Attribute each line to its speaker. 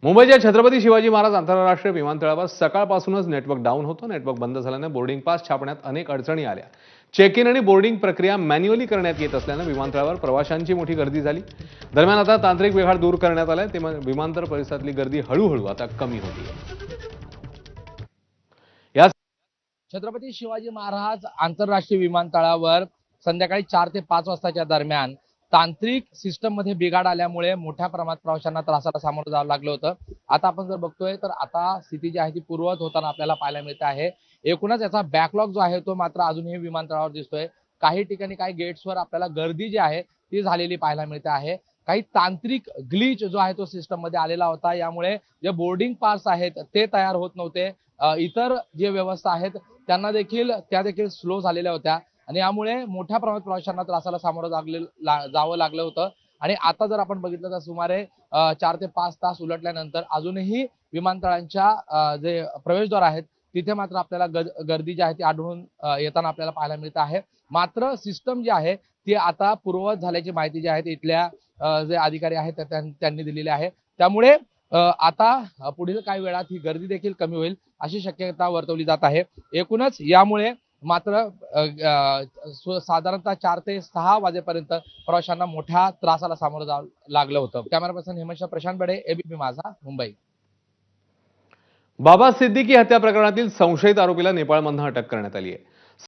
Speaker 1: मुंबईच्या छत्रपती शिवाजी महाराज आंतरराष्ट्रीय विमानतळावर सकाळपासूनच नेटवर्क डाऊन होतं. नेटवर्क बंद झाल्याने बोर्डिंग पास छापण्यात अनेक अडचणी आल्या. चेक इन आणि बोर्डिंग प्रक्रिया मॅन्युअली करण्यात येत असल्याने विमानतळावर प्रवाशांची मोठी गर्दी झाली. दरम्यान आता तांत्रिक बिघाड दूर करण्यात आलाय, तेव्हा विमानतळ परिसरातली गर्दी हळूहळू आता कमी होती. या
Speaker 2: छत्रपती शिवाजी महाराज आंतरराष्ट्रीय विमानतळावर संध्याकाळी 4 ते 5 वाजताच्या दरम्यान तांत्रिक सिस्टम मध्ये बिघाड आल्यामुळे मोठ्या प्रमाणात प्रवाशांना त्रासाला सामोरं जावं लागलं होतं. आता आपण जर बघतोय तर आता स्थिती जी आहे ती पूर्ववत होताना आपल्याला पाहायला मिळते आहे. एकूणच याचा बॅकलॉग जो आहे तो मात्र अजूनही विमानतळावर दिसतोय. काही ठिकाणी काही गेट्सवर आपल्याला गर्दी जी आहे ती झालेली पाहायला मिळते आहे. काही तांत्रिक ग्लिच जो आहे तो सिस्टम मध्ये आलेला होता, यामुळे जे बोर्डिंग पास आहेत ते तयार होत नव्हते. इतर जे व्यवस्था आहेत त्या देखील स्लो झालेल्या होत्या आणि यामुळे मोठ्या प्रमाणात प्रवाशांना त्रासाला सामोरं जावं लागलं होतं. आणि आता जर आपण बघितलं तर सुमारे 4 ते 5 तास उलटल्यानंतर अजूनही विमानतळांच्या जे प्रवेशद्वार आहेत तिथे मात्र आपल्याला गर्दी जी आहे ती आढळून येताना आपल्याला पाहायला मिळत आहे. मात्र सिस्टम जी आहे ती आता पूर्ववत झाल्याची माहिती जी आहे इथल्या जे अधिकारी आहेत त्यांनी दिलेली आहे. त्यामुळे आता पुढील काही वेळात ही गर्दी देखील कमी होईल अशी शक्यता वर्तवली जात आहे. एकूणच यामुळे मात्र साधारणतः 4 ते 6 वाजेपर्यंत प्रवाशांना मोठ्या त्रासाला सामोरं जावं लागलं होतं. कॅमेरा पर्सन हेमंत प्रशांत बडे, एबीपी माझा, मुंबई.
Speaker 1: बाबा सिद्दीकी हत्या प्रकरणातील संशयित आरोपीला नेपाळमधून अटक करण्यात आली आहे.